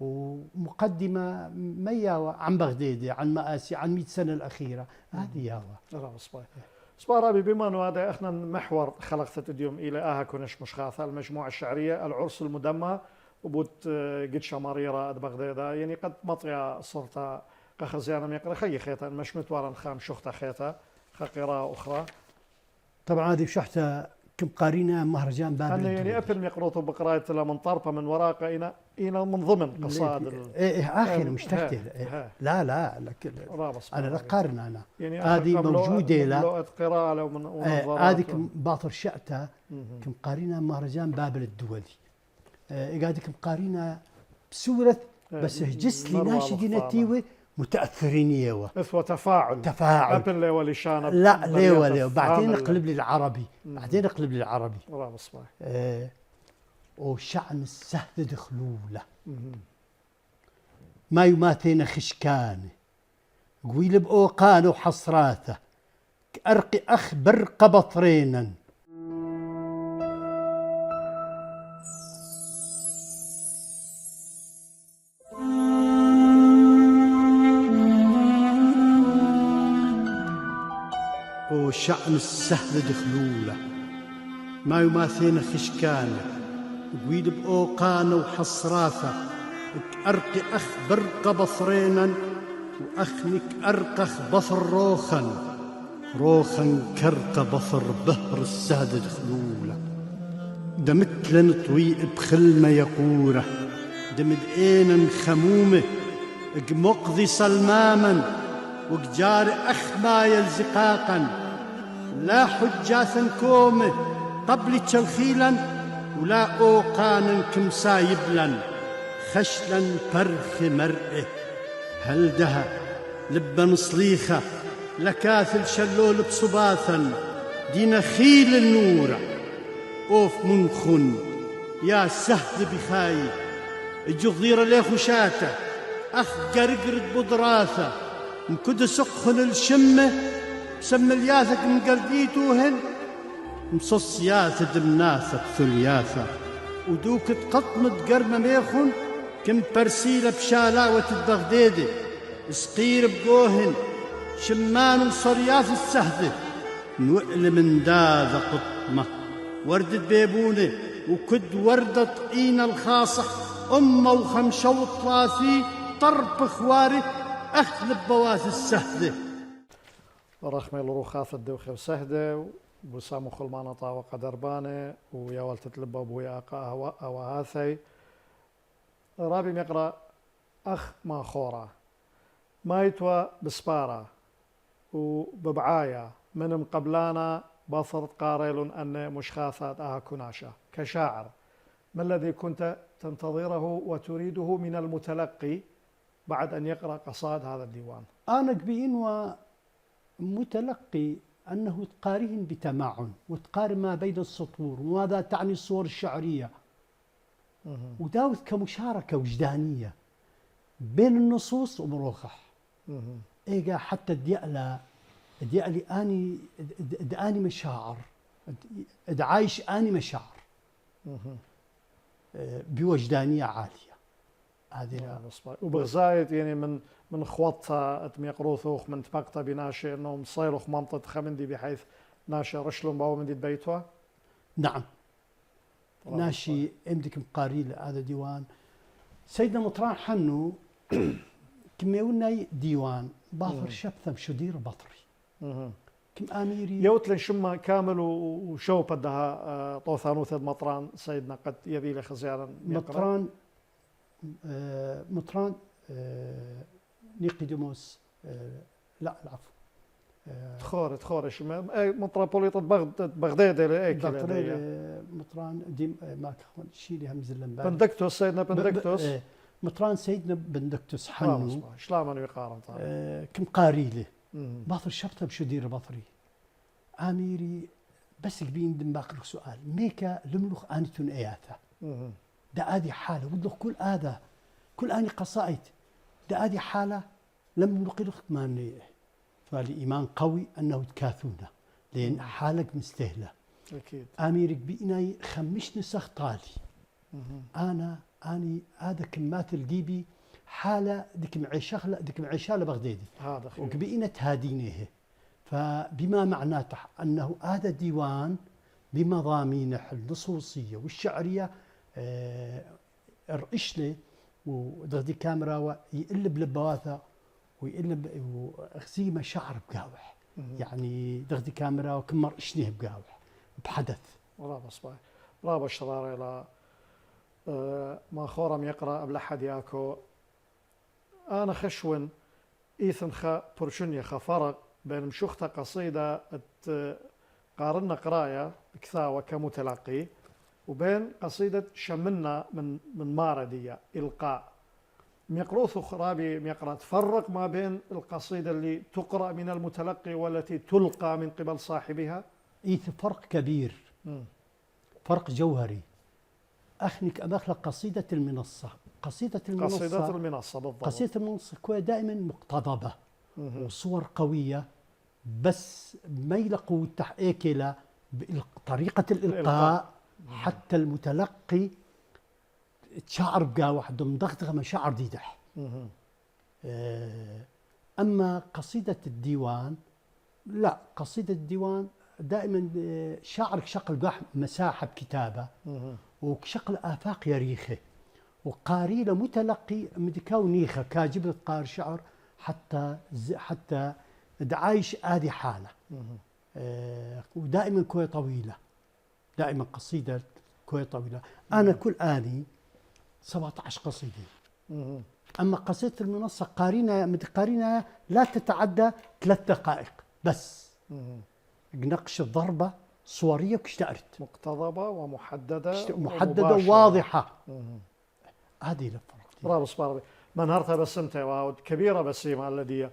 ومقدمة مياوة عن بغدادي عن مآسي عن 100 سنة الأخيرة هذه ياوة صبارابي بما أنه هذا إحنا محور خلقت اليوم إلى آها كونش مشخاثة المجموعة الشعرية العرس المدمى وبوت قد شماريرة بغداد يعني قد مطيا صرت قخزيانا يقرأ خي خيطة مش متوارا خام شخطة خيطة قراءة أخرى طبعا هذه بشحتة كم قارينا مهرجان بابل أنا يعني أبل يقرأوا بقراءة من طرفة من وراقة إلى من ضمن قصائد آخر مش تحتي لا أنا لا قارن أنا يعني هذه موجودة لا قراءة لو من هذه باطر شأتها كم قارينا مهرجان بابل الدولي قاعد كم قارينا بسورة بس هجس لي ناشدين تيوي متأثرين يوا اثوى تفاعل أبن لي ولشان لا لي بعدين نقلب للعربي بعدين نقلب للعربي وشعن السهد دخلوله ما يماثين خشكانه قويل بأوقانه وحصراته أرقي أخبر قبطرينا وشعن السهل دخلوله ما يماثين خشكانه قويل بأوقانه وحصراته أرقي أخبر قبطرينا وأخنك أرقخ بثر روخا كرق بثر بهر السهد دخلوله دمتلن طويق بخل ما يقوره دمد اينا خمومه مقضي صلماما وجار أخما يلزقاقا لا حجاثا كومه قبل تشلخيلا ولا أوقانا كمسايبلا خشلا فرخ مرئه هل دها لبا صليخة لكاثل شلول بصباثا دين خيل النورة أوف منخن يا سهد بخاي الجظيرة ليه خشاته أخ قرقرد بدراثة مكد سقخن الشمة سم الياثك من قرديتوهن مصص ياث دمناثة ثلياثة ودوك تقطمت قرمة ميخن كم برسيلة بشالاوة الدغديدة سقير بقوهن شمان صرياث السهدة نوئل من داذا قطمة وردة بيبونة وكد وردة طقينة الخاصة أمه وخمشة وطلاثي طرب خواري أخلب بواث السهدة رخمي الروخاث الدوخي وسهدة وسامو خلمانة طاوة قدربانة ويا والتت لبا وبويا أو هاثي رابي مقرأ أخ ما خورا ما يتوى بسبارة وببعاية من مقبلانا بصرت قاريل أن مشخاثات كناشة كشاعر ما الذي كنت تنتظره وتريده من المتلقي بعد أن يقرأ قصائد هذا الديوان؟ أنا قبين ومتلقي أنه تقارين بتمعن وتقارن ما بين السطور وماذا تعني الصور الشعرية وداوث كمشاركة وجدانية بين النصوص ومروخح إيجا حتى الديالي أني داني مشاعر عايش أني مشاعر بوجدانية عالية هذه وبغزايد يعني من خوطة اتميقروثوخ من تبقطة بناشي انهم صيلوخ منطقة خمندي بحيث ناشي رشلون باو من دي بيتوا. نعم ناشي امدك مقاري هذا ديوان سيدنا مطران حنو كم يقولنا ديوان باطر شبثم شدير بطري كم اميري يوتلن شما كامل وشو بدها طوثانوث مطران سيدنا قد يذيل خزيانا مطران نيقيديموس لا العفو تخور شما مطرابوليطة بغداد مطران ديم ما كان شيلي همز اللمبان بندكتوس سيدنا بندكتوس مطران سيدنا بندكتوس حنو شلامن يقارن كم قاريله باطر شرطه بشدير بطري اميري بس بين دم باقي سؤال ميكا لملخ انتون اياثا ده ادي حاله ودلخ كل هذا كل اني قصائد ده ادي حاله لم نلقلخ ما فالإيمان قوي أنه تكاثونا لأن حالك مستهلة أكيد أميرك بإناي خمش نسخ طالي أني هذا كمات الجيبي حالة ديك معيشة ديك معيشة لبغدادي هذا وكبئنا تهادينه فبما معناته أنه هذا ديوان بمضامينه النصوصية والشعرية الرئيشلي ودغدي كاميرا ويقلب لبواثة ويقلب وغزيمة شعر بقاوح يعني دغدي كاميرا وكمر اشنيه بقاوح بحدث رابا صباح رابا الشرارة إلى ما خورم يقرأ قبل أحد ياكو أنا خشون إيثن خا برشنيا خفرق بين مشوخته قصيدة قارنا قراية كثاوة كمتلقي وبين قصيدة شمنا من ماردية إلقاء ميقروث خرابي ميقرأ تفرق ما بين القصيدة اللي تقرأ من المتلقي والتي تلقى من قبل صاحبها. إيث فرق كبير فرق جوهري أخنك أمخلق قصيدة المنصة قصيدة المنصة بالضبط. قصيدة المنصة كوي دائما مقتضبة وصور قوية بس ما يلقوا التحقيق إلى طريقة الإلقاء حتى المتلقي تشعر بقى واحد مضغطغة مشاعر ديدح. أما قصيدة الديوان لا قصيدة الديوان دائما شعرك شقل قاح مساحة بكتابة وشقل آفاق يريخه وقاري له متلقي مدكاو نيخه كاجبة قار شعر حتى دعايش آدي حالة ودائما كوي طويلة دائما قصيدة كوي طويلة. أنا كل آني 17 قصيدة أما قصيدة المنصة قارنها لا تتعدى 3 دقائق بس. نقش الضربة صورية واشتقرت مقتضبة ومحددة محددة وواضحة. هذه الفرق. برافو سباربي منهرتها بسمتها وعود كبيرة بسيمة الذي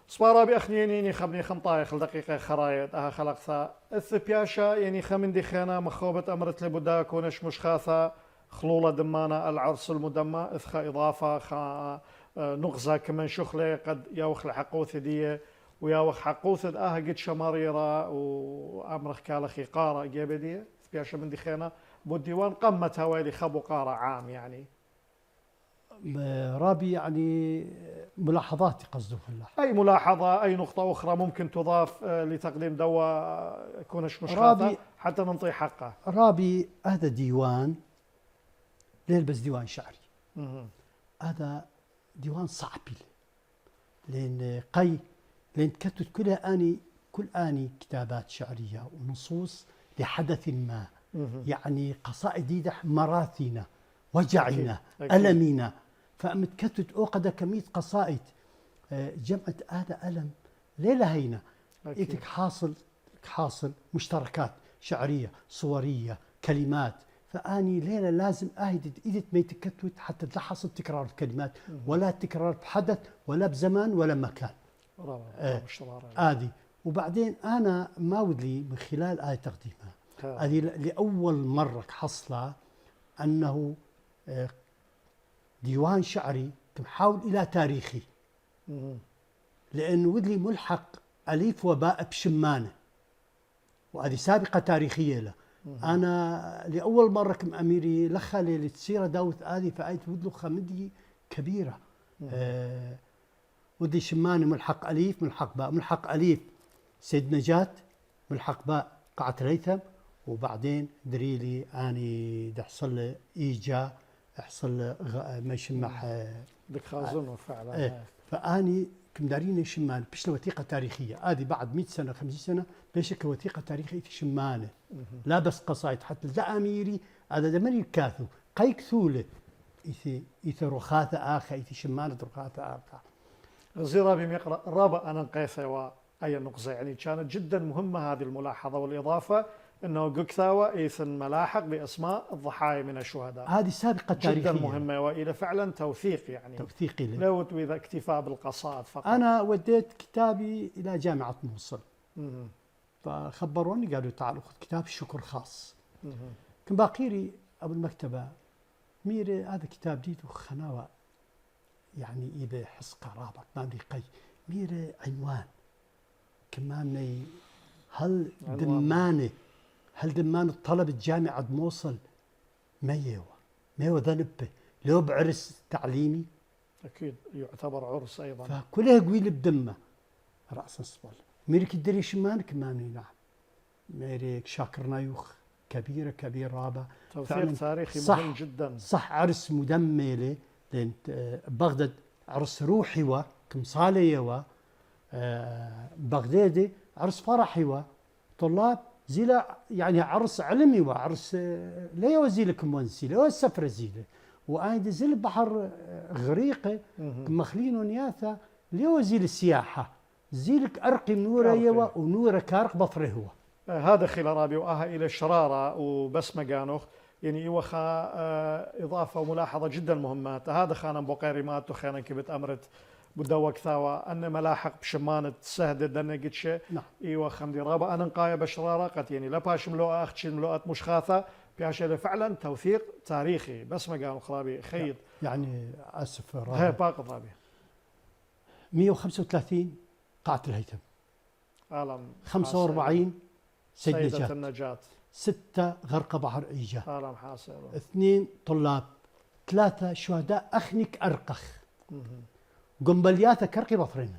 سباربي أخنيني خبني خمطايخ دقيقة خرايط خلقتها الثبياشا يعني خمن دي خينا مخوبة أمرت لبدا كونش مش خاثة خلولة دمانة العرس المدمى إثخا إضافة نغزة كمان شخلة قد يوخ الحقوث دي وياوخ حقوث قد شماريرة وأمرخ كالخي قارة جيبدية ثبياشا من دي خينا بالديوان قمت هوالي خبو قارة عام يعني رابي يعني ملاحظاتي قصده في الله. أي ملاحظة أي نقطة أخرى ممكن تضاف لتقديم دواء يكونش مشخاصة حتى ننطي حقه. رابي هذا ديوان ليه بس ديوان شعري. هذا ديوان صعب لأن كتبت كل آني كتابات شعرية ونصوص لحدث ما. يعني قصائد يدح مراثينا وجعنا ألمنا فأمت كتبت أوقد كمية قصائد جمعت هذا ألم ليلة هينا إيتك حاصل مشتركات شعرية صورية كلمات فأني ليلة لازم إيدت ما يتكتوت حتى لا حصل تكرار الكلمات ولا تكرار بحدث ولا بزمان ولا مكان. هذه وبعدين أنا ما ودي من خلال آية تقديمها هذه لأول مرة حصلها أنه ديوان شعري تحاول إلى تاريخي لأنه ودلي ملحق أليف وباء بشمانة وهذه سابقة تاريخية له. أنا لأول مرة كم أميري لخلي لتصير داوث هذه فأيت ودلو خمدي كبيرة ودي شمانة ملحق أليف ملحق باء ملحق أليف سيد نجاة ملحق باء قاعة الهيثم وبعدين دريلي أني دحصل له إيجا يحصل ما يشمح دك خازن فعلا فأني كم دارين شمانة بيش وثيقة تاريخية هذه بعد 100 سنة 50 سنة بيشك وثيقة تاريخية شمانة لا بس قصايد حتى لا أميري هذا دمري الكاثو قيك ثولة إثي رخاثة آخر إثي شمانة رخاثة آخر غزيرة بمقرأ رابع أنا قيثة وأي نقطة يعني كانت جدا مهمة هذه الملاحظة والإضافة أنه قكثاوة إيثن ملاحق بأسماء الضحايا من الشهداء هذه سابقة تاريخية جدا مهمة وإلى فعلا توثيق يعني توثيقي لو إذا اكتفاء بالقصائد فقط. أنا وديت كتابي إلى جامعة موصل فخبروني قالوا تعالوا خذ كتاب شكر خاص كان باقيري أبو المكتبة ميري هذا كتاب جديد وخناوة يعني إذا حس قرابة ما قي ميري عنوان كمان هل دمانة طلبة جامعة موصل ما ذنبه لو بعرس تعليمي أكيد يعتبر عرس أيضا فكلها قويل بدمه رأس الصبل ميرك الدري شمانك ماني نعم ميريك شاكر نايوخ كبير رابع توثيق تاريخي مهم جدا صح عرس مدملة لأن بغداد عرس روحي كمصالي بغدادي عرس فرحي طلاب زيلا يعني عرس علمي وعرس لا يوزيلك منسي لا السفر زيله وأيضا زيل بحر غريقة مخلين نياثا لا يوزيل السياحة زيلك أرقي نورة يوا ونورة كارق بطره هو هذا خيل رابي وآها إلى الشرارة وبس مجانوخ يعني يوخا إضافة وملاحظة جدا مهمة هذا خانا بقيري مات وخانا كبت أمرت بدوك ثاوى أن ملاحق بشمانة سهدة دنا قدشة نعم إيوه خمدي رابا أنا نقايا بشرارة قد يعني لا باش ملوءة أختشي ملوءة مشخاثة بياشة فعلا توثيق تاريخي بس ما قالوا خرابي خيط يعني أسف رابي هي باقي رابي 135 قاعة الهيثم عالم 45 سيدة النجاة 6 غرق بحر إيجا عالم حاصل 2 طلاب 3 شهداء أخنك أرقخ قنبلياته كرقي بطرين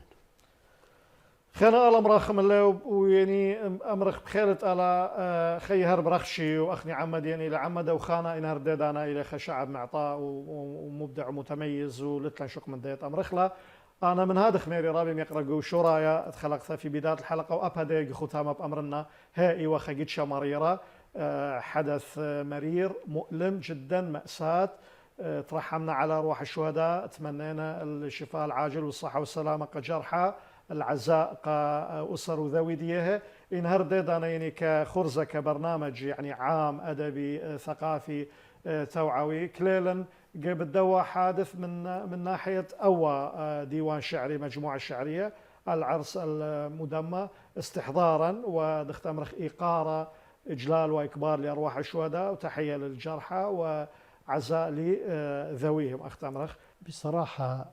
خنا ألم رخم اللي ويعني أمرخ بخيرت على خي هرب رخشي وأخني عمد يعني لعمد وخانا إن هردد أنا إلى خشعب معطاء ومبدع ومتميز ولتلا شق من ديت أمرخ له أنا من هذا خميري رابي يقرأ شرايا اتخلقتها في بداية الحلقة وأبهدي ختامة بأمرنا هائي وخجت شمريرة حدث مرير مؤلم جدا مأساة ترحمنا على أرواح الشهداء، تمنينا الشفاء العاجل والصحة والسلامة كجرحى العزاء كأسر وذوي ديها. إن هردد أنا يعني كخرزة كبرنامج يعني عام أدبي ثقافي توعوي كليلا قبل دوا حادث من ناحية أوى ديوان شعري مجموعة شعرية العرس المدمى استحضارا ودختمرخ إيقارة إجلال وإكبار لأرواح الشهداء وتحية للجرحى وعزاء لذويهم. أختمرخ بصراحة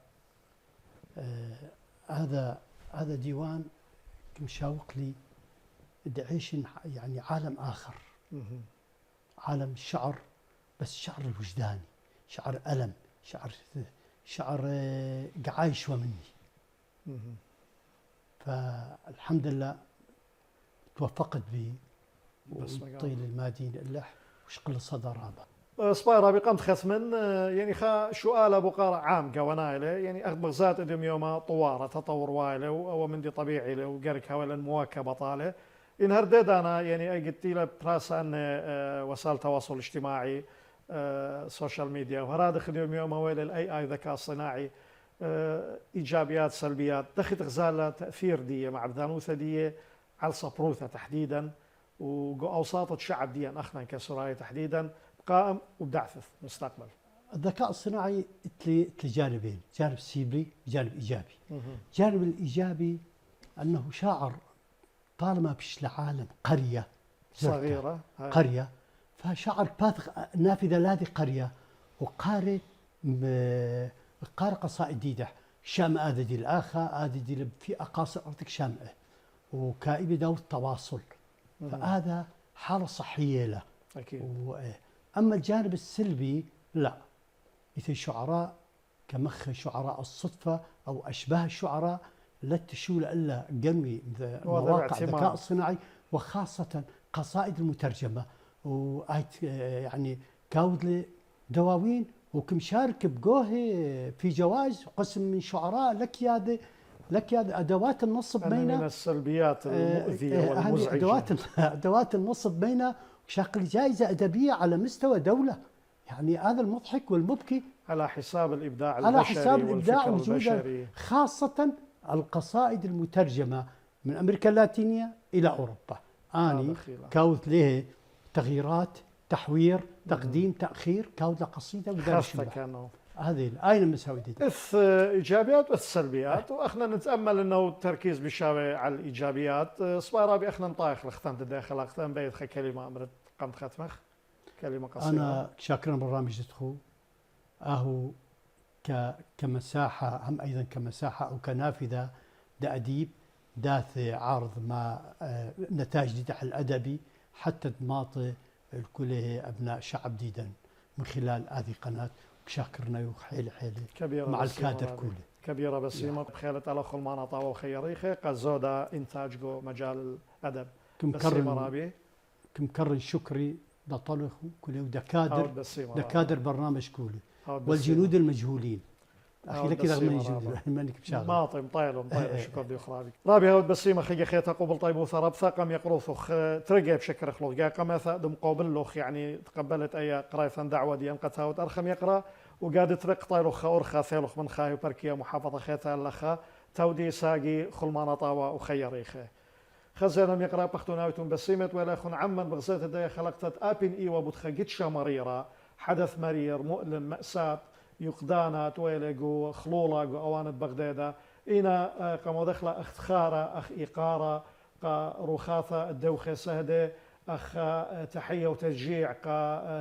هذا ديوان مشاوق لي بدي أعيش يعني عالم آخر، عالم الشعر، بس شعر الوجداني، شعر ألم، شعر قعايش مني. فالحمد لله توفقت به وطيل المادين اللح وشقل الصدر هذا. صبايرة بقمت ختمن يعني سؤال ابو قارع عام قوانايله يعني اخذ مغزات ادم يوم طواره تطور وايله او من دي طبيعي له وقرك هولا مواكبه طاله ان هردد انا يعني اي قلت له براسا ان وسائل التواصل الاجتماعي سوشيال ميديا وهراد اليوم يوم ويل الاي ذكاء اصطناعي ايجابيات سلبيات دخلت غزاله تاثير دي مع بذانوثه دي على صبروثه تحديدا واوساط الشعب دي اخنا كسرايا تحديدا قائم وبدعثث مستقبل. الذكاء الصناعي له جانبين، جانب سلبي وجانب ايجابي. الجانب الايجابي انه شاعر طالما بش لعالم قريه صغيره قريه فشاعر باثق نافذه لهذه قريه وقارئ قصائد ديدح شام آدي الآخا آدي في أقاصي أرضك شامئة وكائب دور التواصل فهذا حالة صحية له أكيد. أما الجانب السلبي لا، مثل شعراء كمخ شعراء الصدفة أو أشباه الشعراء لا تشول إلا قمي مواقع الذكاء الصناعي وخاصة قصائد المترجمة وآيت يعني كاود دواوين وكم شارك بقوه في جوائز قسم من شعراء لك يا ادوات النصب بينه من السلبيات المؤذيه والمزعجه ادوات النصب بينه شاقل جائزه ادبيه على مستوى دوله، يعني هذا المضحك والمبكي على حساب الابداع البشري على حساب الابداع البشري خاصه القصائد المترجمه من امريكا اللاتينيه الى اوروبا. اني كاوت له تغييرات تحوير تقديم تاخير كاود قصيده خاصه كانوا هذه اين المساوئ دي اث ايجابيات واث سلبيات واخنا نتامل انه التركيز بشاوي على الايجابيات صبايرة باخنا نطايخ لختان الداخل اختان بيت كلمه امرت قمت ختمخ كلمه قصيره. انا شاكرا برامج تدخو اهو كمساحه هم ايضا كمساحه او كنافذه دا اديب داث عارض مع نتائج ديدح الادبي حتى دماطي الكل ابناء شعب ديدا من خلال هذه القناه شاكرنا وحيل كبيرة مع الكادر كله كبيرة بسيمة بخيلة الاخ المناطة وخيريخه قزودا انتاج جو مجال الادب بسيمة رابي كم كرن شكري لطلخ كله دكادر برنامج كله والجنود المجهولين اخي لك اذا منك بشاغل ماطم طايل شكر دي اخرابي رابي هود بسيمة خي خيتا قبل طيب وثرب ثقم يقروثخ ترقى بشكر خلوق جا قماثة دم قابل لخ يعني تقبلت اي قرايثا دعوة دي انقتها وترخم يقرا وقاد ترق طايلخ اورخا ثيلخ من خاي وبركيا محافظة خيتا لخا تودي ساقي خلمان طاوة وخيريخه خزنا يقرا بختوناوتون بسيمة ولا خن عمن بغزات الداية خلقتت ابن ايوه بتخجتشا مريرة حدث مرير مؤلم مأساة يقدانات ويلقوا خلولا اوانت بغداده انا قاموا دخله اختخاره اخ ايقاره رخاثه الدوخه سهده اخ تحيه وتشجيع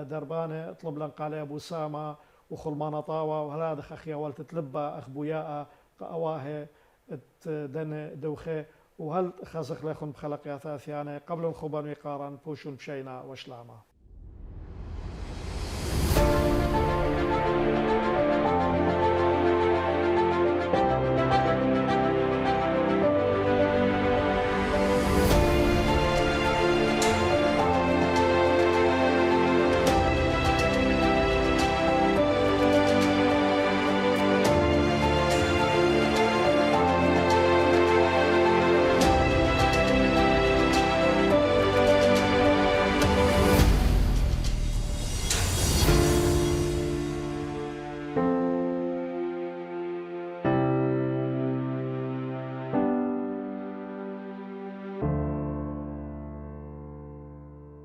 دربانه اطلب لن قال ابو سامه وخلمان طاوه وهذا اخي ولت تلبى اخ بوياء اواه دن دوخه وهل خازخ لكم بخلق يا ثاثيانه قبل الخبان وقارا بوشون بشينا وشلاما